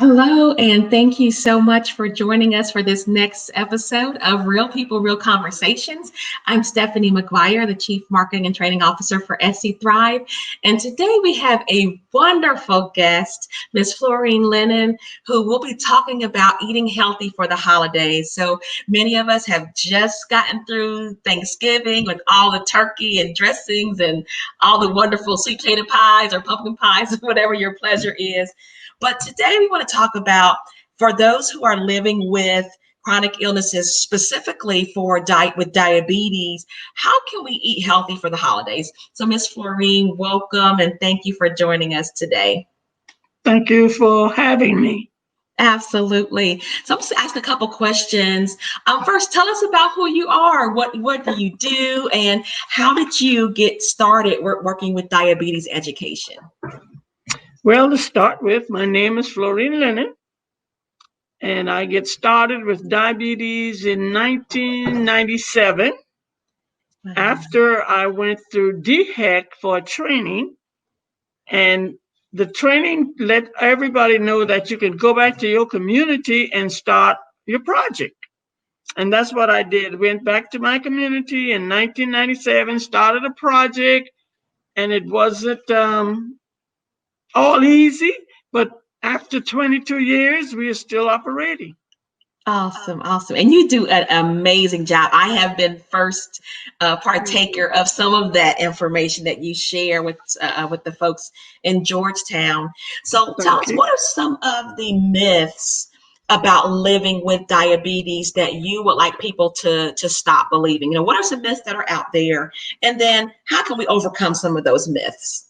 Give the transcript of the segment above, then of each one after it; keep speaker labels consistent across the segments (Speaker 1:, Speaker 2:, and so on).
Speaker 1: Hello, and thank you so much for joining us for this next episode of Real People, Real Conversations. I'm Stephanie McGuire, the Chief Marketing and Training Officer for SC Thrive. And today we have a wonderful guest, Miss Florene Linnen, who will be talking about eating healthy for the holidays. So many of us have just gotten through Thanksgiving with all the turkey and dressings and all the wonderful sweet potato pies or pumpkin pies, whatever your pleasure is. But today we want to talk about for those who are living with chronic illnesses, specifically for with diabetes, how can we eat healthy for the holidays? So Miss Florene, welcome and thank you for joining us today.
Speaker 2: Thank you for having me.
Speaker 1: Absolutely. So I'm just ask a couple questions. First, tell us about who you are. What do you do, and how did you get started working with diabetes education?
Speaker 2: Well, to start with, my name is Florene Linnen, and I get started with diabetes in 1997 after I went through DHEC for training. And the training let everybody know that you can go back to your community and start your project. And that's what I did. Went back to my community in 1997, started a project, and it wasn't all easy, but after 22 years, we are still operating.
Speaker 1: Awesome. And you do an amazing job. I have been first partaker of some of that information that you share with the folks in Georgetown. So tell us, what are some of the myths about living with diabetes that you would like people to stop believing? What are some myths that are out there? And then how can we overcome some of those myths?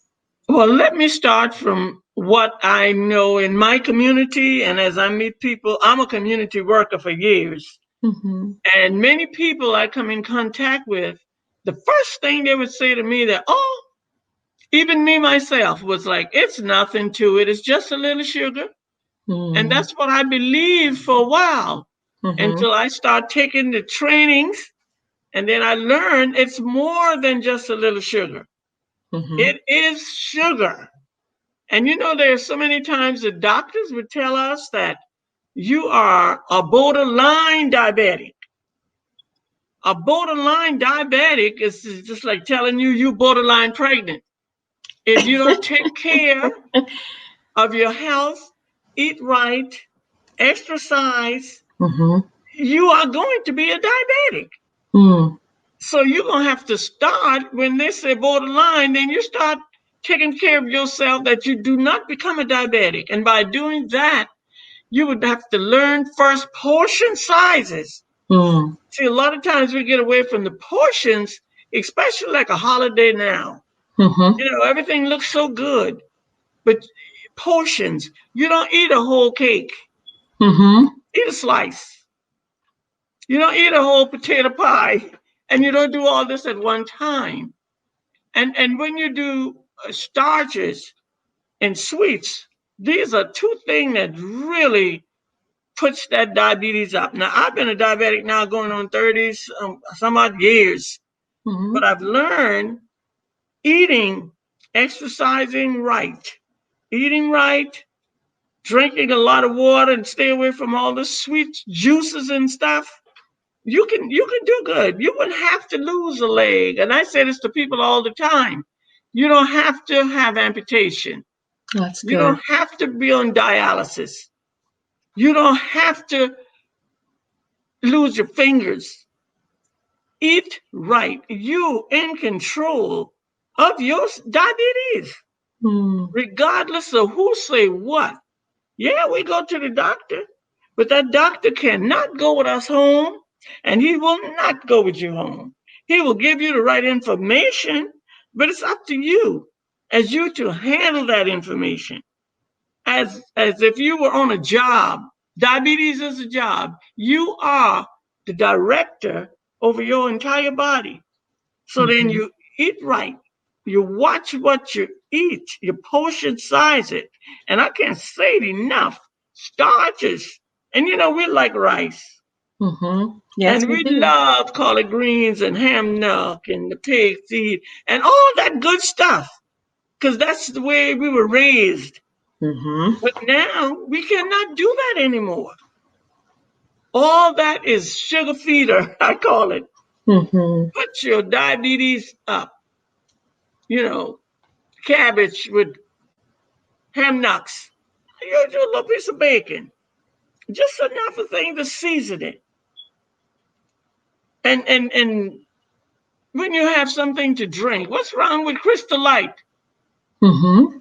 Speaker 2: Well, let me start from what I know in my community. And as I meet people, I'm a community worker for years. Mm-hmm. And many people I come in contact with, the first thing they would say to me that, even me myself was like, it's nothing to it. It's just a little sugar. Mm-hmm. And that's what I believed for a while, until I start taking the trainings. And then I learned it's more than just a little sugar. Mm-hmm. It is sugar. And there's so many times the doctors would tell us that you are a borderline diabetic. A borderline diabetic is just like telling you borderline pregnant. If you don't take care of your health, eat right, exercise, you are going to be a diabetic. Mm. So you're going to have to start, when they say borderline, then you start taking care of yourself that you do not become a diabetic. And by doing that, you would have to learn first portion sizes. Mm. See, a lot of times we get away from the portions, especially like a holiday now. Mm-hmm. Everything looks so good, but portions, you don't eat a whole cake. Mm-hmm. Eat a slice. You don't eat a whole potato pie, and you don't do all this at one time. And when you do starches and sweets, these are two things that really puts that diabetes up. Now, I've been a diabetic now going on 30 some odd years, but I've learned eating, exercising right, eating right, drinking a lot of water, and stay away from all the sweet juices and stuff. You can do good. You wouldn't have to lose a leg. And I say this to people all the time. You don't have to have amputation. That's good. You don't have to be on dialysis. You don't have to lose your fingers. Eat right. You in control of your diabetes, regardless of who say what. Yeah, we go to the doctor, but that doctor cannot go with us home, and he will not go with you home. He will give you the right information, but it's up to you as you to handle that information. As if you were on a job. Diabetes is a job. You are the director over your entire body. So then you eat right. You watch what you eat. You portion size it. And I can't say it enough. Starches. And we like rice. Yes, and we love collard greens and ham nuck and the pig feet and all that good stuff. Because that's the way we were raised.
Speaker 1: Mm-hmm.
Speaker 2: But now we cannot do that anymore. All that is sugar feeder, I call it.
Speaker 1: Mm-hmm.
Speaker 2: Put your diabetes up. You know, cabbage with ham knocks. You do a little piece of bacon. Just enough of thing to season it. And when you have something to drink, what's wrong with Crystal Light?
Speaker 1: Mm-hmm.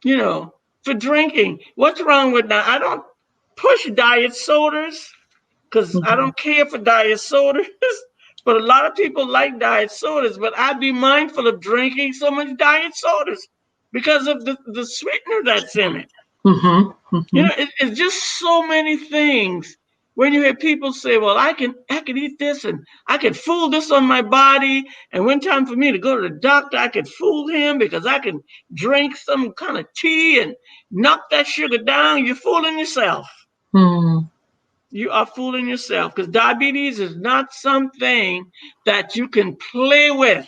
Speaker 2: You know, for drinking. What's wrong with that? I don't push diet sodas because I
Speaker 1: Mm-hmm.
Speaker 2: don't care for diet sodas. But a lot of people like diet sodas, but I'd be mindful of drinking so much diet sodas because of the sweetener that's in it.
Speaker 1: Mm-hmm.
Speaker 2: You
Speaker 1: Mm-hmm.
Speaker 2: know, it's just so many things. When you hear people say, "Well, I can eat this and I can fool this on my body," and when time for me to go to the doctor, I could fool him because I can drink some kind of tea and knock that sugar down. You're fooling yourself.
Speaker 1: Mm-hmm.
Speaker 2: You are fooling yourself because diabetes is not something that you can play with.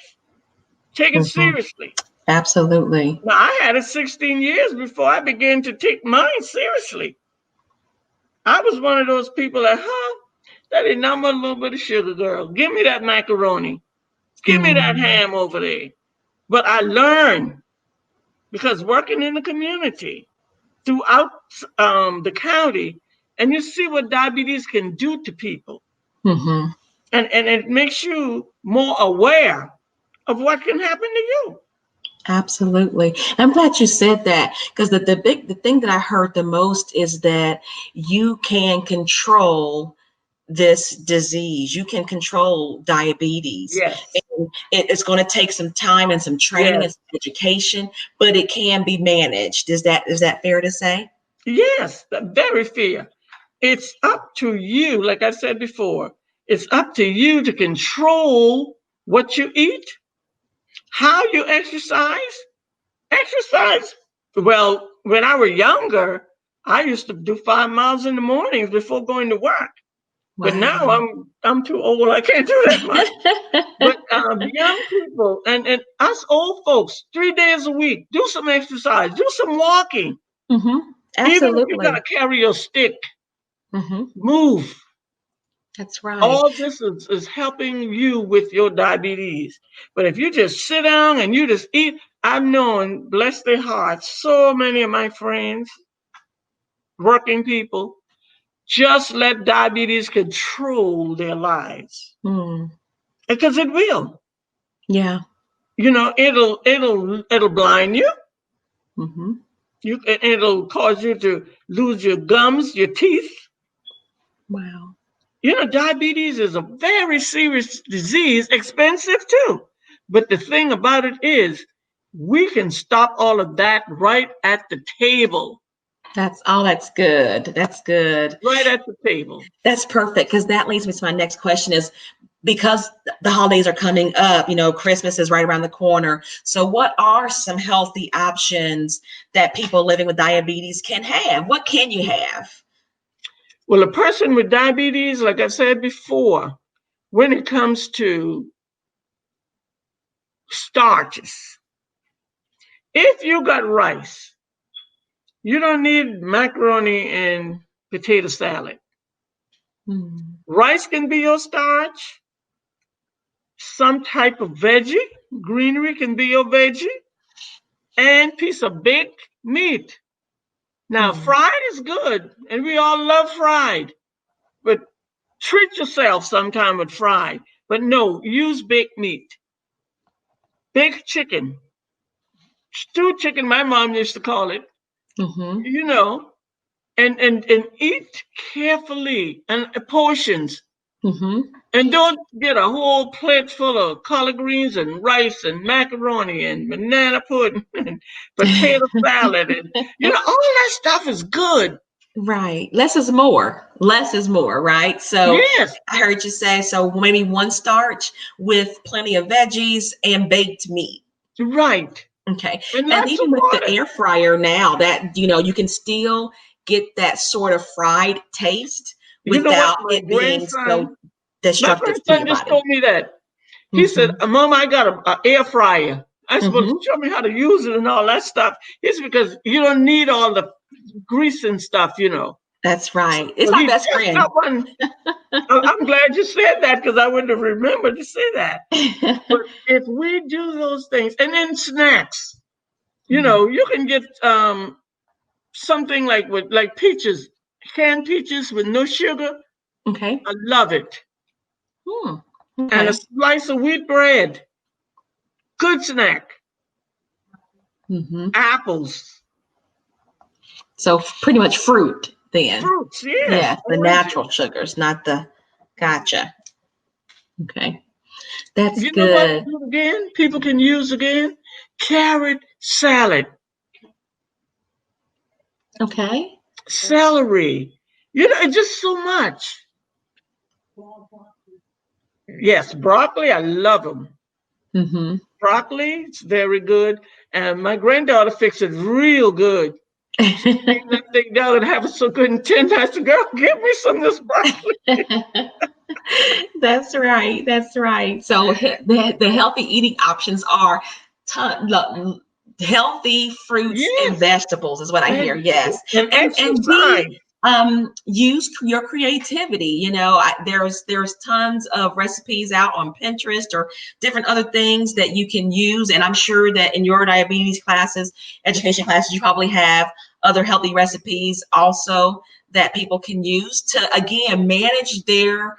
Speaker 2: Take it
Speaker 1: Mm-hmm.
Speaker 2: seriously.
Speaker 1: Absolutely.
Speaker 2: Now, I had it 16 years before I began to take mine seriously. I was one of those people that, that ain't not but a little bit of sugar, girl. Give me that macaroni. Give me that
Speaker 1: Mm-hmm.
Speaker 2: ham over there. But I learned because working in the community throughout the county, and you see what diabetes can do to people.
Speaker 1: Mm-hmm.
Speaker 2: And it makes you more aware of what can happen to you.
Speaker 1: Absolutely. I'm glad you said that because the thing that I heard the most is that you can control this disease. You can control diabetes.
Speaker 2: Yes,
Speaker 1: And it's going to take some time and some training and
Speaker 2: yes,
Speaker 1: some education, but it can be managed. Is that fair to say?
Speaker 2: yes, very fair. It's up to you, like I said before, it's up to you to control what you eat, how you exercise. Exercise. Well, when I was younger, I used to do 5 miles in the mornings before going to work. But now
Speaker 1: Wow.
Speaker 2: I'm too old. I can't do that much. But young people and us old folks, 3 days a week, do some exercise, do some walking.
Speaker 1: Mm-hmm.
Speaker 2: Even if you
Speaker 1: Absolutely.
Speaker 2: gotta carry your stick,
Speaker 1: Mm-hmm.
Speaker 2: move.
Speaker 1: That's right.
Speaker 2: All this is helping you with your diabetes. But if you just sit down and you just eat, I've known, bless their hearts, so many of my friends, working people, just let diabetes control their lives.
Speaker 1: Mm.
Speaker 2: Because it will.
Speaker 1: Yeah.
Speaker 2: You know, it'll blind you.
Speaker 1: Mm-hmm.
Speaker 2: It'll cause you to lose your gums, your teeth.
Speaker 1: Wow.
Speaker 2: You know, diabetes is a very serious disease, expensive too. But the thing about it is, we can stop all of that right at the table.
Speaker 1: That's good. That's good.
Speaker 2: Right at the table.
Speaker 1: That's perfect because that leads me to my next question is because the holidays are coming up, Christmas is right around the corner. So what are some healthy options that people living with diabetes can have? What can you have?
Speaker 2: Well, a person with diabetes, like I said before, when it comes to starches, if you got rice, you don't need macaroni and potato salad.
Speaker 1: Hmm.
Speaker 2: Rice can be your starch. Some type of veggie, greenery can be your veggie, and piece of baked meat. Now,
Speaker 1: Hmm.
Speaker 2: fried is good, and we all love fried, but treat yourself sometime with fried. But no, use baked meat, baked chicken, stewed chicken. My mom used to call it.
Speaker 1: Hmm.
Speaker 2: You know, and eat carefully and portions.
Speaker 1: Hmm.
Speaker 2: And don't get a whole plate full of collard greens and rice and macaroni and banana pudding and potato salad and all that stuff is good.
Speaker 1: Right. Less is more. Less is more, right? So
Speaker 2: Yes,
Speaker 1: I heard you say so maybe one starch with plenty of veggies and baked meat.
Speaker 2: right.
Speaker 1: Okay.
Speaker 2: And
Speaker 1: And
Speaker 2: lots of
Speaker 1: even with the
Speaker 2: water.
Speaker 1: air fryer now that, you can still get that sort of fried taste
Speaker 2: You know what?
Speaker 1: without it being so
Speaker 2: My
Speaker 1: destructive to
Speaker 2: grandson
Speaker 1: your
Speaker 2: just
Speaker 1: body.
Speaker 2: told me that. He said,
Speaker 1: Hmm.
Speaker 2: Mom, I got a air fryer. I'm supposed to show me how to use it and all that stuff. It's because you don't need all the grease and stuff, you know.
Speaker 1: That's right. It's
Speaker 2: So
Speaker 1: my
Speaker 2: he
Speaker 1: best
Speaker 2: just
Speaker 1: friend.
Speaker 2: got one. I'm glad you said that because I wouldn't have remembered to say that. But if we do those things, and then snacks, you know, you can get something like peaches, canned peaches with no sugar.
Speaker 1: Okay.
Speaker 2: I love it.
Speaker 1: Okay.
Speaker 2: And a slice of wheat bread. Good snack. Apples.
Speaker 1: So pretty much fruit then.
Speaker 2: Fruits, yes.
Speaker 1: Yeah, the natural sugars, not the. Gotcha. Okay, that's
Speaker 2: You know what?
Speaker 1: good.
Speaker 2: Again, people can use again carrot salad.
Speaker 1: Okay.
Speaker 2: Celery. You know, just so much. Yes, broccoli. I love them. Broccoli, it's very good. And my granddaughter fixed it real good. She cleaned that thing down and have it so good and tender. I said, girl, give me some of this broccoli.
Speaker 1: That's right. That's right. So the healthy eating options are healthy fruits and
Speaker 2: Yes.
Speaker 1: vegetables is what I hear. Yes.
Speaker 2: And
Speaker 1: And
Speaker 2: exercise.
Speaker 1: use your creativity. You know, there's tons of recipes out on Pinterest or different other things that you can use. And I'm sure that in your diabetes classes, education classes, you probably have other healthy recipes also that people can use to again manage their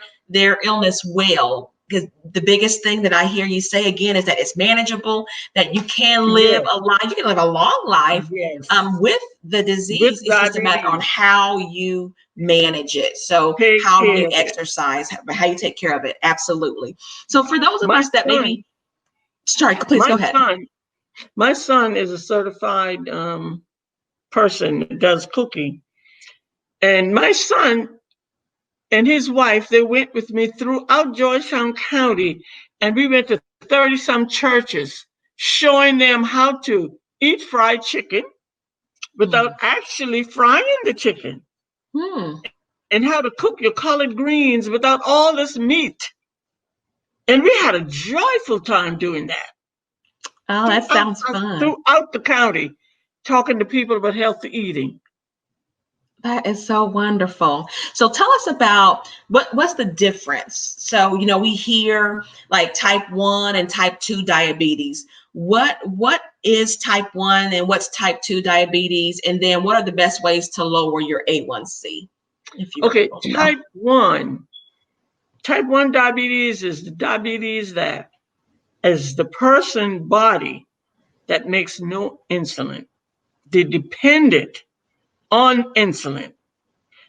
Speaker 1: illness well. Because the biggest thing that I hear you say again is that it's manageable, that you can live a life, you can live a long life with the disease.
Speaker 2: With
Speaker 1: it's just a matter on how you manage it. So how you exercise, how you take care of it. Absolutely. So for those of us that maybe, sorry, please go ahead.
Speaker 2: My son is a certified person that does cooking. And my son and his wife, they went with me throughout Georgetown County, and we went to 30-some churches, showing them how to eat fried chicken without actually frying the chicken, and how to cook your collard greens without all this meat. And we had a joyful time doing that.
Speaker 1: Oh, that sounds fun.
Speaker 2: Throughout the county, talking to people about healthy eating.
Speaker 1: That is so wonderful. So tell us about what's the difference. So, you know, we hear like type 1 and type 2 diabetes. What is type 1 and what's type 2 diabetes? And then what are the best ways to lower your A1C?
Speaker 2: Okay, type 1 diabetes is the diabetes that is the person body that makes no insulin. They're dependent on insulin.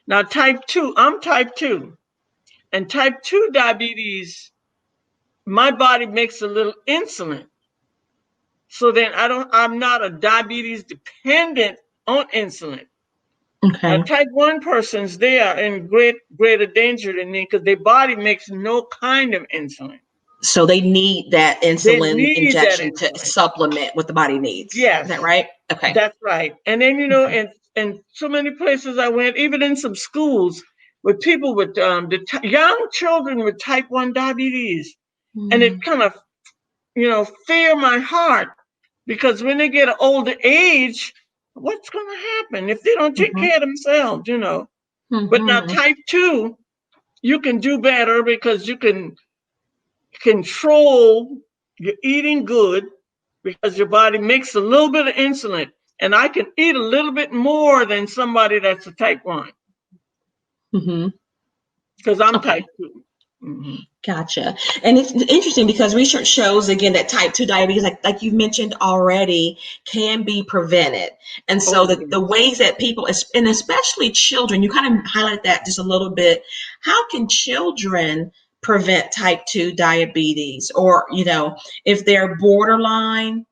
Speaker 2: Now, type 2, I'm type 2. And type 2 diabetes, my body makes a little insulin. So then I'm not a diabetes dependent on insulin.
Speaker 1: Okay.
Speaker 2: Now, type 1 persons, they are in greater danger than me because their body makes no kind of insulin.
Speaker 1: So they need that insulin injection to supplement what the body needs.
Speaker 2: Yes.
Speaker 1: Is that right? Okay.
Speaker 2: That's right. And then, you know, in so many places I went, even in some schools with people with young children with type 1 diabetes. And it kind of, you know, fear my heart because when they get an older age, what's going to happen if they don't take care of themselves, you know? But now type 2, you can do better because you can control your eating good because your body makes a little bit of insulin. And I can eat a little bit more than somebody that's a type 1. Because I'm type 2.
Speaker 1: Gotcha. And it's interesting because research shows again that type 2 diabetes, like you mentioned already, can be prevented. And so the ways that people, and especially children, you kind of highlight that just a little bit. How can children prevent type 2 diabetes? Or, you know, if they're borderline,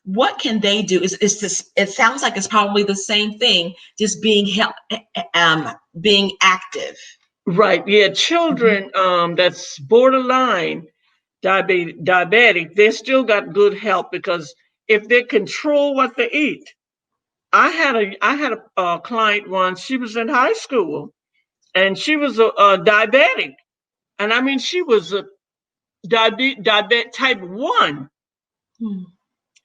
Speaker 1: what can they do? It sounds like it's probably the same thing, just being active.
Speaker 2: Right. Yeah. Children that's borderline diabetic, they still got good health because if they control what they eat. I had a client once, she was in high school and she was a diabetic. And I mean, she was a diabetic type 1.
Speaker 1: Hmm.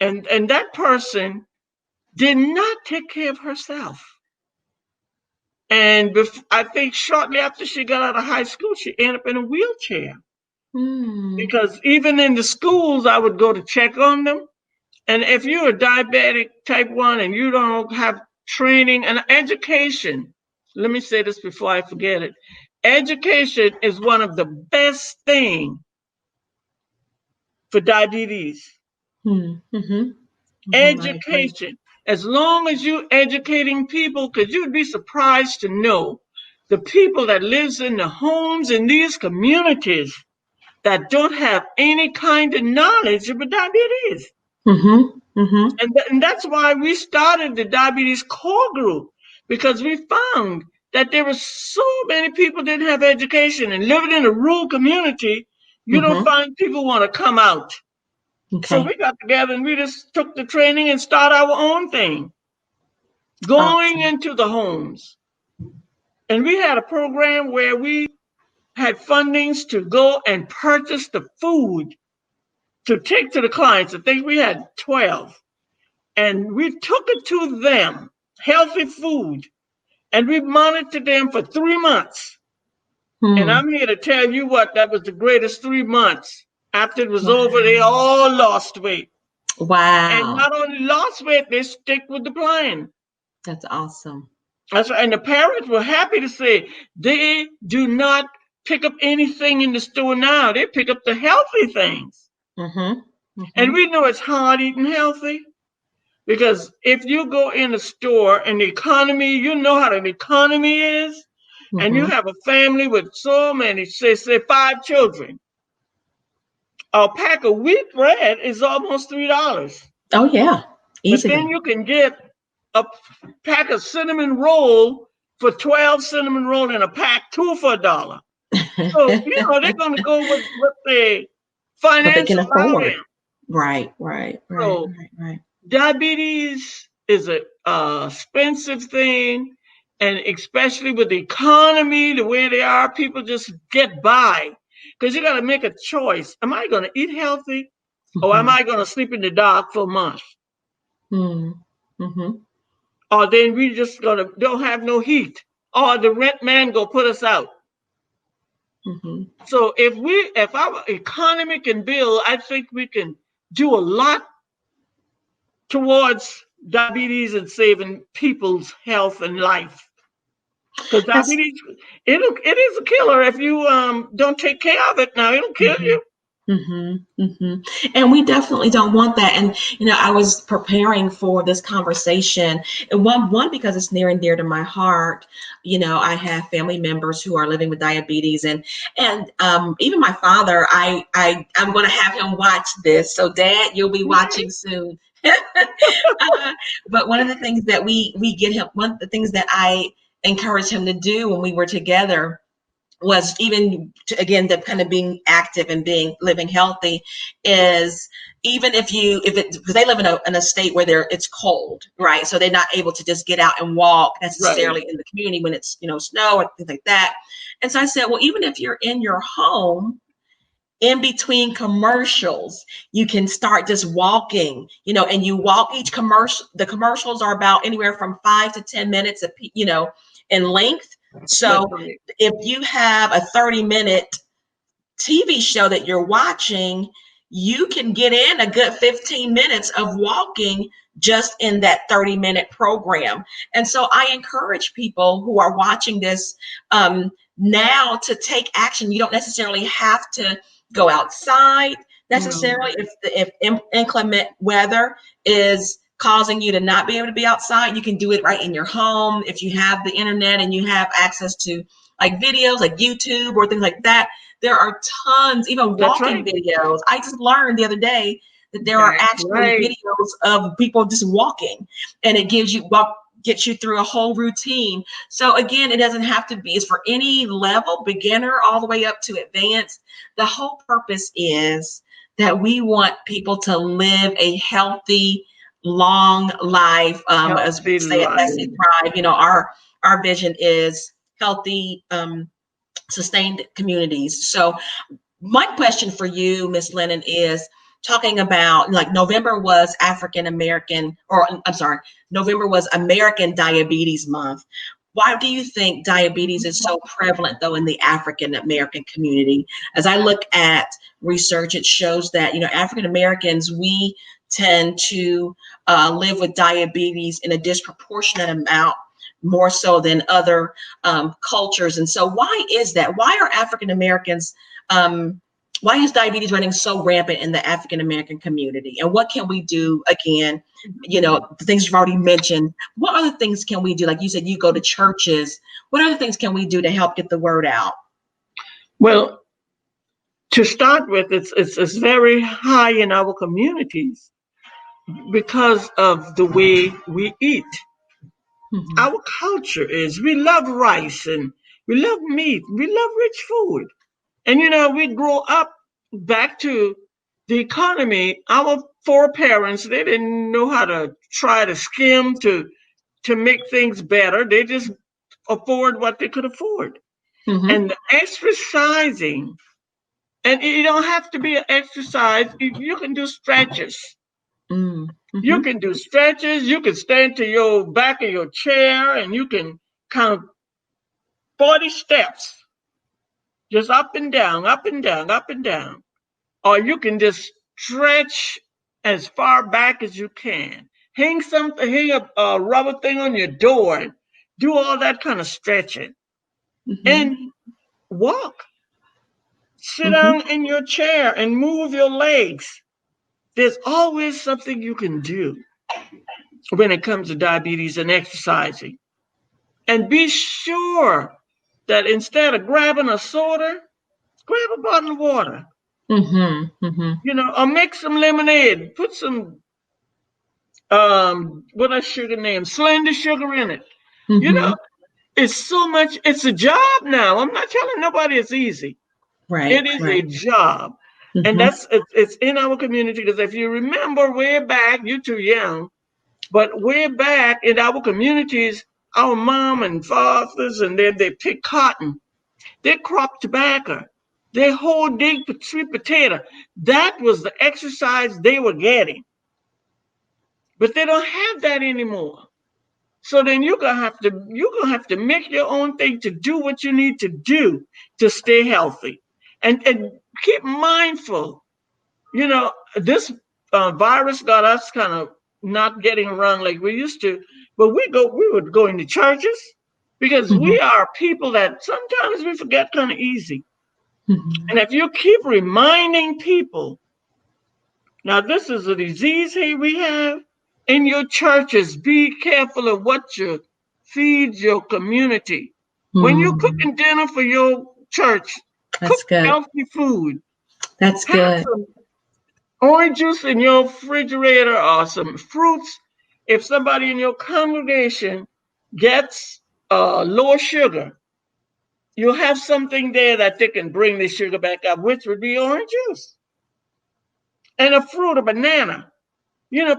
Speaker 2: And that person did not take care of herself. And I think shortly after she got out of high school, she ended up in a wheelchair.
Speaker 1: Hmm.
Speaker 2: Because even in the schools, I would go to check on them. And if you're a diabetic type 1 and you don't have training and education, let me say this before I forget it. Education is one of the best things for diabetes.
Speaker 1: Hmm. Mm-hmm. Mm-hmm. I agree.
Speaker 2: Education. As long as you're educating people, because you'd be surprised to know the people that lives in the homes in these communities that don't have any kind of knowledge about diabetes.
Speaker 1: Mm-hmm. Mm-hmm.
Speaker 2: And that's why we started the diabetes core group, because we found that there were so many people didn't have education, and living in a rural community, you don't
Speaker 1: Mm-hmm.
Speaker 2: find people want to come out. So
Speaker 1: Okay.
Speaker 2: we got together and we just took the training and started our own thing, going
Speaker 1: Awesome.
Speaker 2: into the homes. And we had a program where we had fundings to go and purchase the food to take to the clients. I think we had 12. And we took it to them, healthy food, and we monitored them for 3 months. And
Speaker 1: Hmm.
Speaker 2: I'm here to tell you what, that was the greatest 3 months. After it was over, they
Speaker 1: Wow.
Speaker 2: all lost weight. And
Speaker 1: Wow.
Speaker 2: not only lost weight, they stick with the plan.
Speaker 1: That's awesome.
Speaker 2: That's right. And the parents were happy to say they do not pick up anything in the store now. They pick up the healthy things.
Speaker 1: Mm-hmm.
Speaker 2: And
Speaker 1: Mm-hmm.
Speaker 2: we know it's hard eating healthy. Because if you go in a store and the economy, you know how the economy is, and you
Speaker 1: Mm-hmm.
Speaker 2: have a family with so many, say 5 children, a pack of wheat bread is almost $3.
Speaker 1: Oh yeah.
Speaker 2: But then
Speaker 1: Easily.
Speaker 2: you can get a pack of cinnamon roll for 12 cinnamon roll in a pack, two for $1. So, they're going to go with what the
Speaker 1: What they
Speaker 2: finance
Speaker 1: can
Speaker 2: allow
Speaker 1: afford.
Speaker 2: them.
Speaker 1: Right, right, right,
Speaker 2: So
Speaker 1: right, right.
Speaker 2: diabetes is a expensive thing, and especially with the economy the way they are, people just get by because you got to make a choice. Am I going to eat healthy, or am
Speaker 1: Mm-hmm.
Speaker 2: I going to sleep in the dark for a month?
Speaker 1: Mm. Mm-hmm.
Speaker 2: Or then we just gonna don't have no heat, or the rent man go put us out.
Speaker 1: Mm-hmm.
Speaker 2: So if our economy can build, I think we can do a lot towards diabetes and saving people's health and life. Because
Speaker 1: That's
Speaker 2: diabetes, it is a killer if you don't take care of it. Now it'll kill
Speaker 1: mm-hmm.
Speaker 2: you.
Speaker 1: Mm-hmm, mm-hmm. And we definitely don't want that. And I was preparing for this conversation, and one because it's near and dear to my heart. I have family members who are living with diabetes, and even my father. I'm going to have him watch this. So, Dad, you'll be watching soon. But one of the things that we get him, one of the things that I encouraged him to do when we were together was even again the kind of being active and being living healthy is even if it because they live in a state where it's cold, right? So they're not able to just get out and walk
Speaker 2: Right.
Speaker 1: necessarily in the community when it's snow or things like that. And so I said, well, even if you're in your home in between commercials, you can start just walking, and you walk each commercial. The commercials are about anywhere from 5 to 10 minutes in length.
Speaker 2: That's
Speaker 1: So
Speaker 2: right.
Speaker 1: if you have a 30-minute TV show that you're watching, you can get in a good 15 minutes of walking just in that 30-minute program. And so I encourage people who are watching this now to take action. You don't necessarily have to go outside
Speaker 2: No.
Speaker 1: necessarily. If inclement weather is causing you to not be able to be outside, you can do it right in your home. If you have the internet and you have access to like videos like YouTube or things like that, there are tons, even
Speaker 2: That's
Speaker 1: walking
Speaker 2: right.
Speaker 1: videos. I just learned the other day that there are
Speaker 2: That's
Speaker 1: actually
Speaker 2: right.
Speaker 1: videos of people just walking, and it gets you through a whole routine. So again, it doesn't have to be, it's for any level, beginner all the way up to advanced. The whole purpose is that we want people to live a healthy, long life. As we
Speaker 2: Healthy
Speaker 1: say at
Speaker 2: life.
Speaker 1: SC Thrive, our vision is healthy, sustained communities. So my question for you, Ms. Linnen, is talking about, like, November was African American, or I'm sorry, November was American Diabetes Month. Why do you think diabetes is so prevalent, though, in the African American community? As I look at research, it shows that, African Americans, we tend to live with diabetes in a disproportionate amount, more so than other cultures. And so why is that? Why are African Americans, why is diabetes running so rampant in the African American community? And what can we do? Again, the things you've already mentioned. What other things can we do? Like you said, you go to churches. What other things can we do to help get the word out?
Speaker 2: Well, to start with, it's very high in our communities because of the way we eat. Mm-hmm. Our culture is, we love rice and we love meat. We love rich food. And, we grow up back to the economy. Our foreparents, they didn't know how to try to skim to make things better. They just afford what they could afford. Mm-hmm. And the exercising, and you don't have to be an exercise. You can do stretches. Mm-hmm. You can do stretches. You can stand to your back of your chair and you can count 40 steps. Just up and down, up and down, up and down. Or you can just stretch as far back as you can. Hang a rubber thing on your door and do all that kind of stretching. Mm-hmm. And walk. Sit down in your chair and move your legs. There's always something you can do when it comes to diabetes and exercising. And be sure that instead of grabbing a soda, grab a bottle of water. Mm-hmm, mm-hmm. Or make some lemonade. Put some, what a sugar name? Slender sugar in it. Mm-hmm. It's so much. It's a job now. I'm not telling nobody it's easy. Right. It is a job. Mm-hmm. And it's in our community, because if you remember way back, you're too young, but way back in our communities, our mom and fathers, and then they pick cotton. They crop tobacco. They whole dig sweet potato. That was the exercise they were getting. But they don't have that anymore. So then you're gonna have to make your own thing to do what you need to do to stay healthy. And keep mindful. This virus got us kind of not getting around like we used to, but we would go into churches because mm-hmm. we are people that sometimes we forget kind of easy. Mm-hmm. And if you keep reminding people, now this is a disease here we have in your churches, be careful of what you feed your community. Mm-hmm. When you're cooking dinner for your church, cook healthy food.
Speaker 1: That's good.
Speaker 2: Some orange juice in your refrigerator or some fruits. If somebody in your congregation gets low sugar, you'll have something there that they can bring the sugar back up, which would be orange juice. And a fruit, a banana.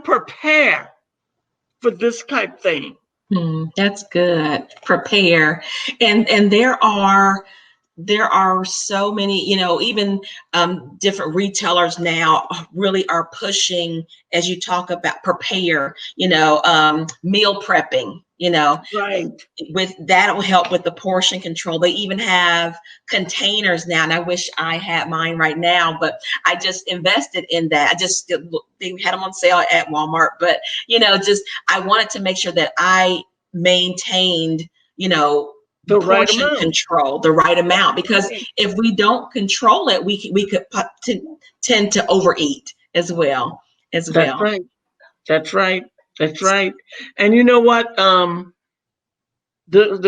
Speaker 2: Prepare for this type thing.
Speaker 1: That's good. Prepare. And there are so many, even different retailers now really are pushing, as you talk about prepare, meal prepping,
Speaker 2: right.
Speaker 1: With that will help with the portion control. They even have containers now, and I wish I had mine right now, but I just invested in that. They had them on sale at Walmart, but I wanted to make sure that I maintained, the portion control, the right amount, because if we don't control it, we could tend to overeat as well.
Speaker 2: Right. That's right. And you know what? The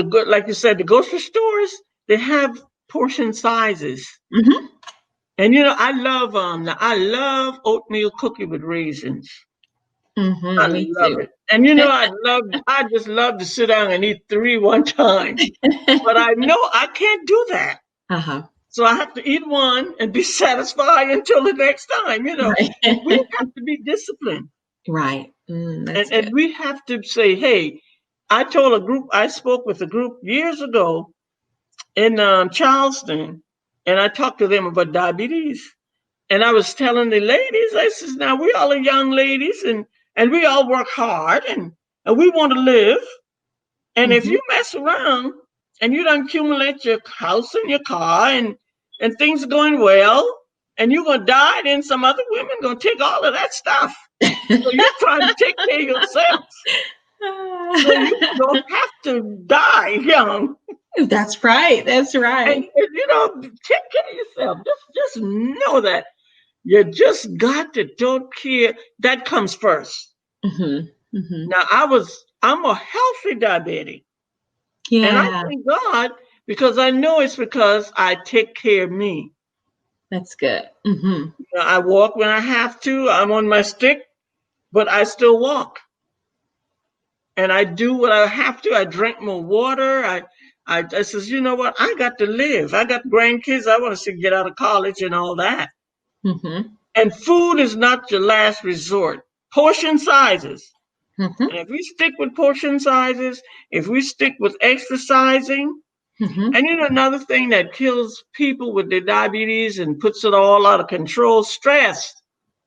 Speaker 2: good, like you said, the grocery stores, they have portion sizes. Mm-hmm. And I love oatmeal cookie with raisins. Mm-hmm, I love it. And I just love to sit down and eat 3 one time. But I know I can't do that. Uh-huh. So I have to eat one and be satisfied until the next time. Right. We have to be disciplined.
Speaker 1: Right.
Speaker 2: And we have to say, hey, I spoke with a group years ago in Charleston, and I talked to them about diabetes. And I was telling the ladies, I says, now we all are young ladies and we all work hard and we want to live. And if you mess around and you don't accumulate your house and your car and things are going well and you're going to die, then some other women going to take all of that stuff. So you're trying to take care of yourself. So you don't have to die young.
Speaker 1: That's right. That's right.
Speaker 2: And you know, take care of yourself. Just know that you just got to don't care. That comes first. Now I'm a healthy diabetic. And I
Speaker 1: Yeah.
Speaker 2: thank God because I know it's because I take care of me.
Speaker 1: That's good.
Speaker 2: You know, I walk when I have to. I'm on my stick, but I still walk. And I do what I have to. I drink more water. I says, you know what? I got to live. I got grandkids. I want to see get out of college and all that. And food is not your last resort. Portion sizes. And if we stick with portion sizes, if we stick with exercising, and you know another thing that kills people with their diabetes and puts it all out of control, stress.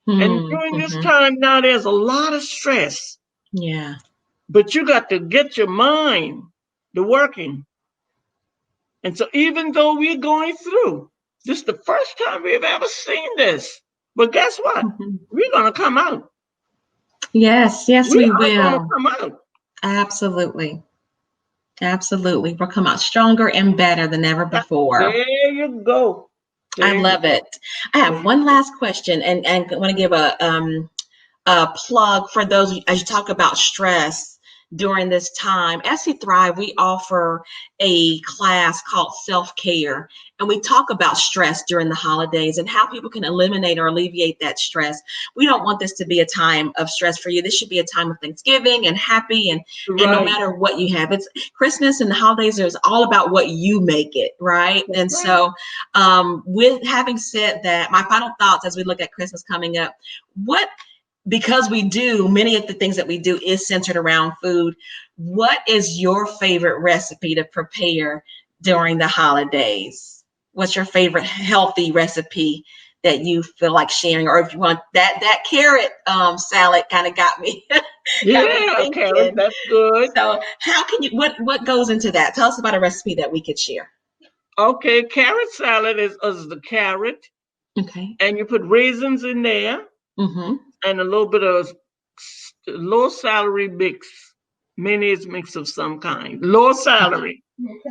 Speaker 2: And during this time now, there's a lot of stress.
Speaker 1: Yeah.
Speaker 2: But you got to get your mind to working. And so even though we're going through, this is the first time we've ever seen this. But guess what? We're going to come out.
Speaker 1: Yes, yes,
Speaker 2: We
Speaker 1: we
Speaker 2: are going to
Speaker 1: will.
Speaker 2: come out.
Speaker 1: Absolutely. Absolutely. We'll come out stronger and better than ever before.
Speaker 2: There you go.
Speaker 1: I love it. I have one last question, and I want to give a plug for those as you talk about stress during this time. At SC Thrive, we offer a class called Self-Care, and we talk about stress during the holidays and how people can eliminate or alleviate that stress. We don't want this to be a time of stress for you. This should be a time of Thanksgiving and happy, and no matter what you have. It's Christmas and the holidays is all about what you make it, right? And so with having said that, my final thoughts as we look at Christmas coming up, because we do many of the things that we do is centered around food. What is your favorite recipe to prepare during the holidays? What's your favorite healthy recipe that you feel like sharing? Or if you want that carrot salad kind of got me.
Speaker 2: Carrot, that's good.
Speaker 1: So how can you, what goes into that? Tell us about a recipe that we could share.
Speaker 2: Okay, carrot salad is the carrot.
Speaker 1: Okay.
Speaker 2: And you put raisins in there. And a little bit of low calorie mix, mayonnaise mix of some kind. Low calorie,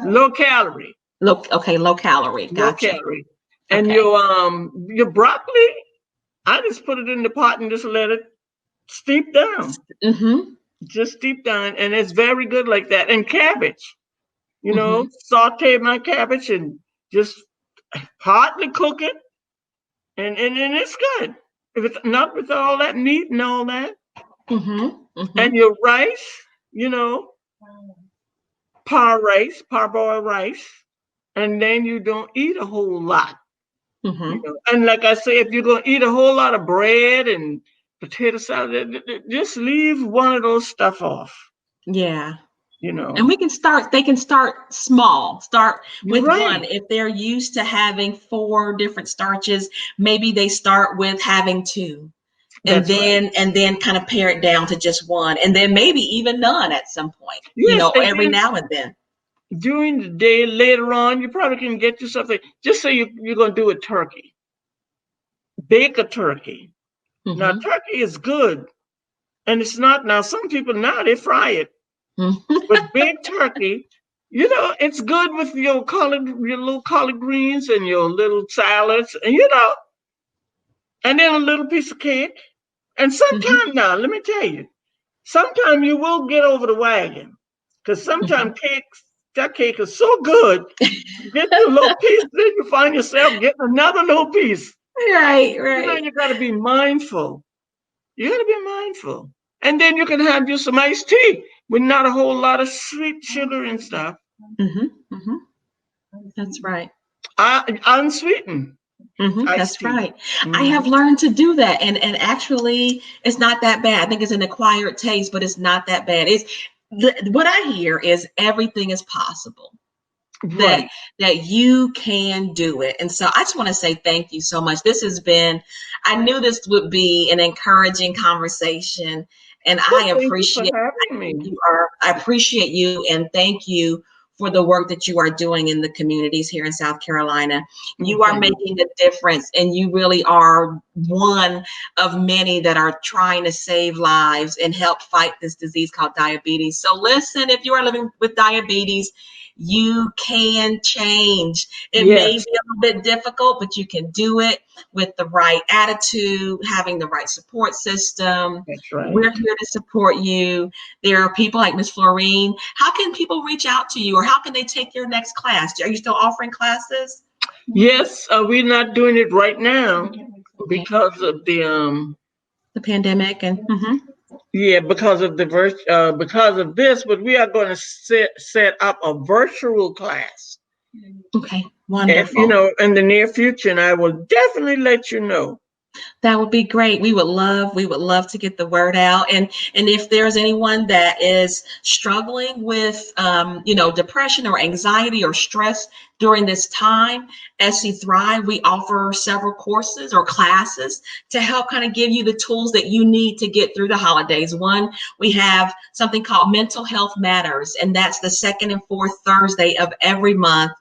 Speaker 2: low calorie.
Speaker 1: Low calorie. Gotcha.
Speaker 2: Low calorie. And your broccoli, I just put it in the pot and just let it steep down. Just steep down, and it's very good like that. And cabbage, you know, saute my cabbage and just partly cook it, and it's good. If it's not with all that meat and all that, and your rice, you know, parboiled rice, and then you don't eat a whole lot. You know? And like I say, if you're going to eat a whole lot of bread and potato salad, just leave one of those stuff off.
Speaker 1: Yeah.
Speaker 2: You know,
Speaker 1: and they can start small, start with one. If they're used to having 4 different starches, maybe they start with having 2 and then kind of pare it down to just 1, and then maybe even none at some point, you know, every now and then.
Speaker 2: During the day, later on, you probably can get you something. Just say you're going to do a turkey. Bake a turkey. Now, turkey is good. And it's not, now some people now, they fry it. But big turkey, you know, it's good with your little collard greens and your little salads, and you know, and then a little piece of cake. And sometimes now, let me tell you, sometimes you will get over the wagon, because sometimes that cake is so good, you get a little piece, then you find yourself getting another little piece.
Speaker 1: Right.
Speaker 2: You know, you got to be mindful. You got to be mindful. And then you can have just some iced tea with not a whole lot of sweet sugar and stuff.
Speaker 1: That's right.
Speaker 2: Unsweetened.
Speaker 1: That's right. I have learned to do that, and actually, it's not that bad. I think it's an acquired taste, but it's not that bad. It's what I hear is everything is possible.
Speaker 2: Right.
Speaker 1: that you can do it. And so I just want to say thank you so much. This has been, I knew this would be an encouraging conversation, and
Speaker 2: Well,
Speaker 1: I
Speaker 2: thank you for
Speaker 1: appreciate
Speaker 2: having me.
Speaker 1: I appreciate you, and thank you for the work that you are doing in the communities here in South Carolina. You are
Speaker 2: Okay.
Speaker 1: making a difference, and you really are one of many that are trying to save lives and help fight this disease called diabetes. So listen, if you are living with diabetes, you can change. It may be
Speaker 2: Yes,
Speaker 1: a little bit difficult, but you can do it with the right attitude, having the right support system.
Speaker 2: that's right.
Speaker 1: We're here to support you. There are people like Miss Florene. How can people reach out to you, or how can they take your next class? Are you still offering classes?
Speaker 2: Yes, we're not doing it right now
Speaker 1: Okay.
Speaker 2: because of
Speaker 1: The pandemic and
Speaker 2: yeah, because of because of this, but we are going to set up a virtual class.
Speaker 1: okay,
Speaker 2: And
Speaker 1: wonderful.
Speaker 2: in the near future, and I will definitely let you know.
Speaker 1: That would be great. We would love to get the word out. And if there's anyone that is struggling with, depression or anxiety or stress during this time, SC Thrive, we offer several courses or classes to help kind of give you the tools that you need to get through the holidays. One, we have something called Mental Health Matters, and that's the second and fourth Thursday of every month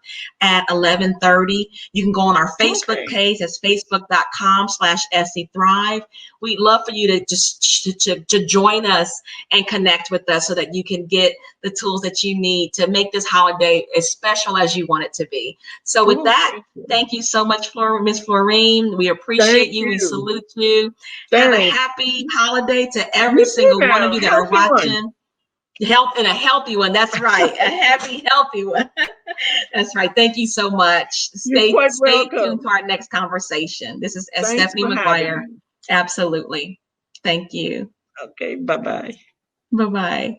Speaker 1: at 11:30. You can go on our Facebook
Speaker 2: Okay.
Speaker 1: page. That's facebook.com/SC Thrive. We'd love for you to just to join us and connect with us so that you can get the tools that you need to make this holiday as special as you want it to be. So with
Speaker 2: Oh,
Speaker 1: that, thank you so much, Miss Florene. We
Speaker 2: thank
Speaker 1: appreciate you. We
Speaker 2: you.
Speaker 1: salute you. Have a
Speaker 2: Thanks.
Speaker 1: happy holiday to every
Speaker 2: You too
Speaker 1: single one of
Speaker 2: now.
Speaker 1: you that are
Speaker 2: Healthy one.
Speaker 1: watching. Health, and a healthy one. That's right. A happy, healthy one. That's right. Thank you so much.
Speaker 2: You're
Speaker 1: Stay
Speaker 2: quite
Speaker 1: tuned
Speaker 2: welcome.
Speaker 1: to our next conversation. This is
Speaker 2: Thanks
Speaker 1: Stephanie
Speaker 2: for having
Speaker 1: McGuire.
Speaker 2: me.
Speaker 1: Absolutely. Thank you.
Speaker 2: Okay, bye-bye.
Speaker 1: Bye-bye.